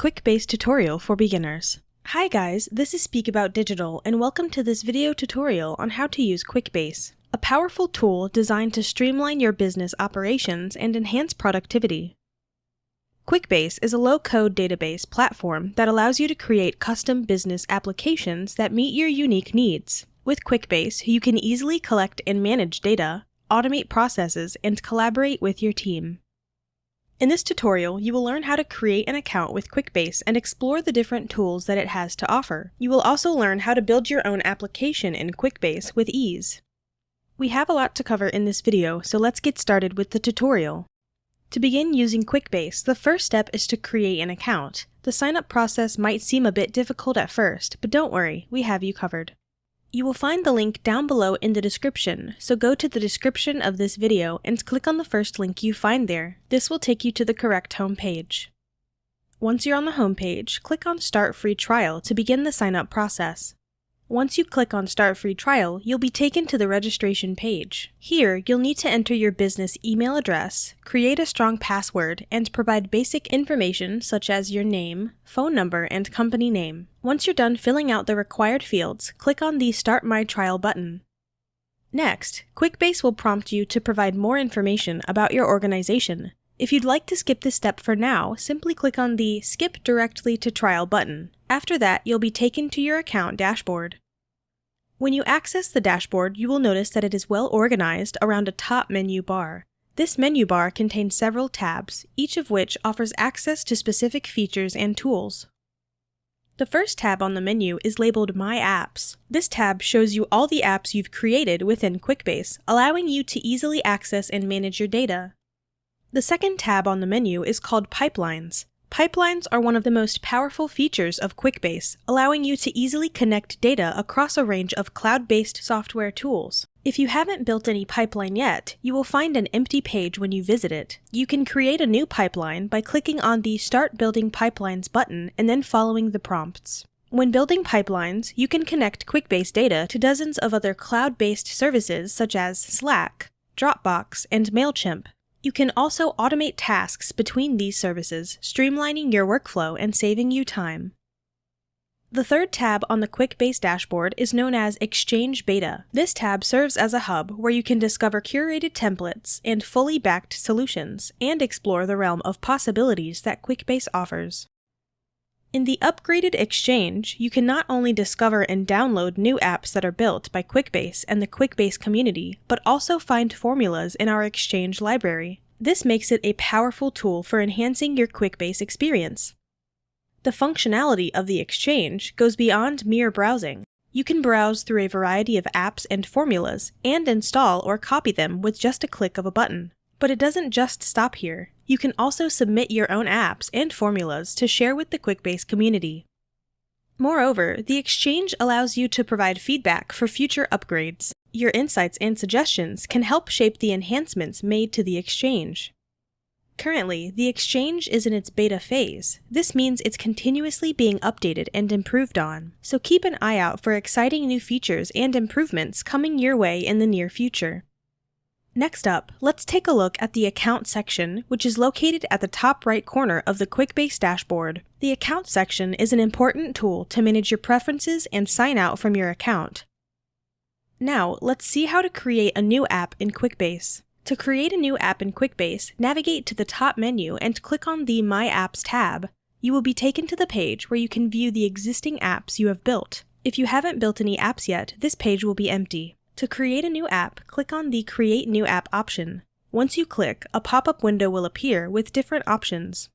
Quickbase tutorial for beginners. Hi guys, this is Speak About Digital and welcome to this video tutorial on how to use Quickbase, a powerful tool designed to streamline your business operations and enhance productivity. Quickbase is a low-code database platform that allows you to create custom business applications that meet your unique needs. With Quickbase, you can easily collect and manage data, automate processes, and collaborate with your team. In this tutorial, you will learn how to create an account with Quickbase and explore the different tools that it has to offer. You will also learn how to build your own application in Quickbase with ease. We have a lot to cover in this video, so let's get started with the tutorial. To begin using Quickbase, the first step is to create an account. The sign-up process might seem a bit difficult at first, but don't worry, we have you covered. You will find the link down below in the description, so go to the description of this video and click on the first link you find there. This will take you to the correct home page. Once you're on the home page, click on Start Free Trial to begin the sign-up process. Once you click on Start Free Trial, you'll be taken to the registration page. Here, you'll need to enter your business email address, create a strong password, and provide basic information such as your name, phone number, and company name. Once you're done filling out the required fields, click on the Start My Trial button. Next, Quickbase will prompt you to provide more information about your organization. If you'd like to skip this step for now, simply click on the Skip Directly to Trial button. After that, you'll be taken to your account dashboard. When you access the dashboard, you will notice that it is well organized around a top menu bar. This menu bar contains several tabs, each of which offers access to specific features and tools. The first tab on the menu is labeled My Apps. This tab shows you all the apps you've created within Quickbase, allowing you to easily access and manage your data. The second tab on the menu is called Pipelines. Pipelines are one of the most powerful features of Quickbase, allowing you to easily connect data across a range of cloud-based software tools. If you haven't built any pipeline yet, you will find an empty page when you visit it. You can create a new pipeline by clicking on the Start Building Pipelines button and then following the prompts. When building pipelines, you can connect Quickbase data to dozens of other cloud-based services such as Slack, Dropbox, and MailChimp. You can also automate tasks between these services, streamlining your workflow and saving you time. The third tab on the Quickbase dashboard is known as Exchange Beta. This tab serves as a hub where you can discover curated templates and fully backed solutions, and explore the realm of possibilities that Quickbase offers. In the upgraded Exchange, you can not only discover and download new apps that are built by Quickbase and the Quickbase community, but also find formulas in our Exchange library. This makes it a powerful tool for enhancing your Quickbase experience. The functionality of the Exchange goes beyond mere browsing. You can browse through a variety of apps and formulas, and install or copy them with just a click of a button. But it doesn't just stop here. You can also submit your own apps and formulas to share with the Quickbase community. Moreover, the Exchange allows you to provide feedback for future upgrades. Your insights and suggestions can help shape the enhancements made to the Exchange. Currently, the Exchange is in its beta phase. This means it's continuously being updated and improved on, so keep an eye out for exciting new features and improvements coming your way in the near future. Next up, let's take a look at the Account section, which is located at the top right corner of the Quickbase dashboard. The Account section is an important tool to manage your preferences and sign out from your account. Now, let's see how to create a new app in Quickbase. To create a new app in Quickbase, navigate to the top menu and click on the My Apps tab. You will be taken to the page where you can view the existing apps you have built. If you haven't built any apps yet, this page will be empty. To create a new app, click on the Create New App option. Once you click, a pop-up window will appear with different options.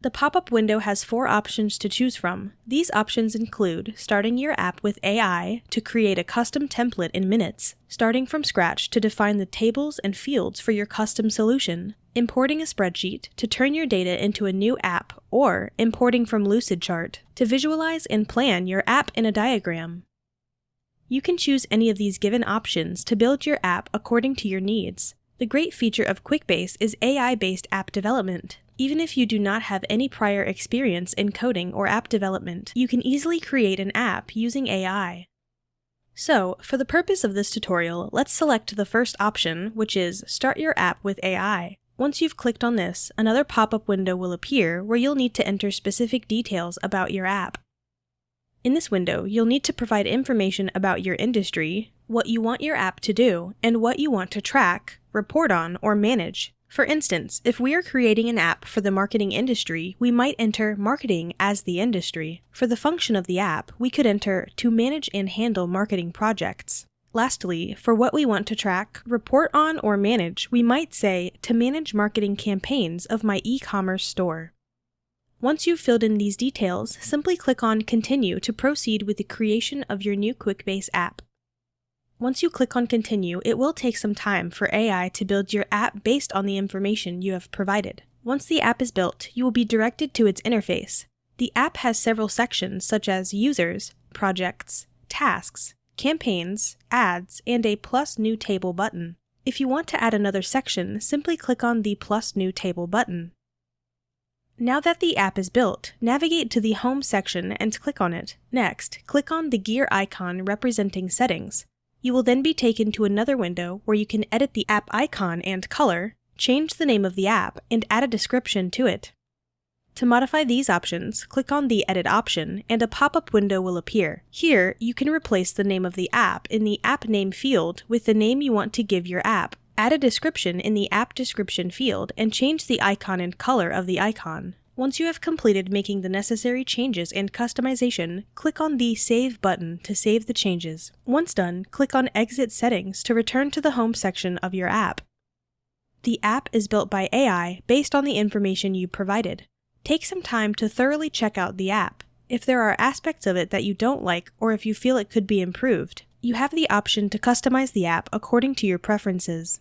The pop-up window has 4 options to choose from. These options include starting your app with AI to create a custom template in minutes, starting from scratch to define the tables and fields for your custom solution, importing a spreadsheet to turn your data into a new app, or importing from Lucidchart to visualize and plan your app in a diagram. You can choose any of these given options to build your app according to your needs. The great feature of Quickbase is AI-based app development. Even if you do not have any prior experience in coding or app development, you can easily create an app using AI. So, for the purpose of this tutorial, let's select the first option, which is Start Your App with AI. Once you've clicked on this, another pop-up window will appear where you'll need to enter specific details about your app. In this window, you'll need to provide information about your industry, what you want your app to do, and what you want to track, report on, or manage. For instance, if we are creating an app for the marketing industry, we might enter marketing as the industry. For the function of the app, we could enter to manage and handle marketing projects. Lastly, for what we want to track, report on, or manage, we might say to manage marketing campaigns of my e-commerce store. Once you've filled in these details, simply click on Continue to proceed with the creation of your new Quickbase app. Once you click on Continue, it will take some time for AI to build your app based on the information you have provided. Once the app is built, you will be directed to its interface. The app has several sections such as Users, Projects, Tasks, Campaigns, Ads, and a Plus New Table button. If you want to add another section, simply click on the Plus New Table button. Now that the app is built, navigate to the Home section and click on it. Next, click on the gear icon representing settings. You will then be taken to another window where you can edit the app icon and color, change the name of the app, and add a description to it. To modify these options, click on the Edit option, and a pop-up window will appear. Here, you can replace the name of the app in the App Name field with the name you want to give your app. Add a description in the App Description field, and change the icon and color of the icon. Once you have completed making the necessary changes and customization, click on the Save button to save the changes. Once done, click on Exit Settings to return to the Home section of your app. The app is built by AI based on the information you provided. Take some time to thoroughly check out the app. If there are aspects of it that you don't like, or if you feel it could be improved, you have the option to customize the app according to your preferences.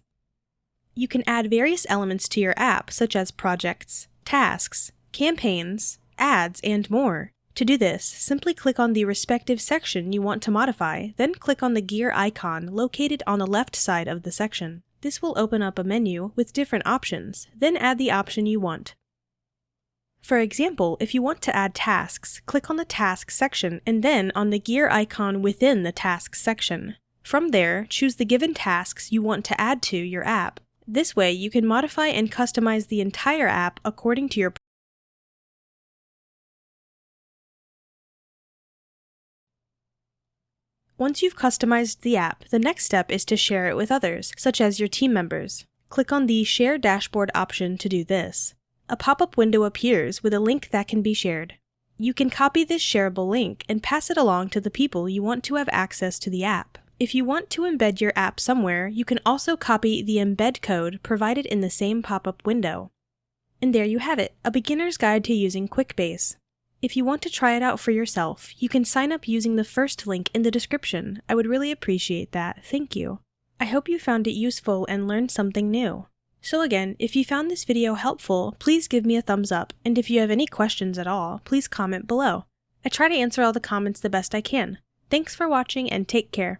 You can add various elements to your app, such as projects, tasks, campaigns, ads, and more. To do this, simply click on the respective section you want to modify, then click on the gear icon located on the left side of the section. This will open up a menu with different options, then add the option you want. For example, if you want to add tasks, click on the Tasks section and then on the gear icon within the Tasks section. From there, choose the given tasks you want to add to your app. This way, you can modify and customize the entire app according to your preferences. Once you've customized the app, the next step is to share it with others, such as your team members. Click on the Share Dashboard option to do this. A pop-up window appears with a link that can be shared. You can copy this shareable link and pass it along to the people you want to have access to the app. If you want to embed your app somewhere, you can also copy the embed code provided in the same pop-up window. And there you have it, a beginner's guide to using Quickbase. If you want to try it out for yourself, you can sign up using the first link in the description. I would really appreciate that. Thank you. I hope you found it useful and learned something new. So again, if you found this video helpful, please give me a thumbs up, and if you have any questions at all, please comment below. I try to answer all the comments the best I can. Thanks for watching and take care.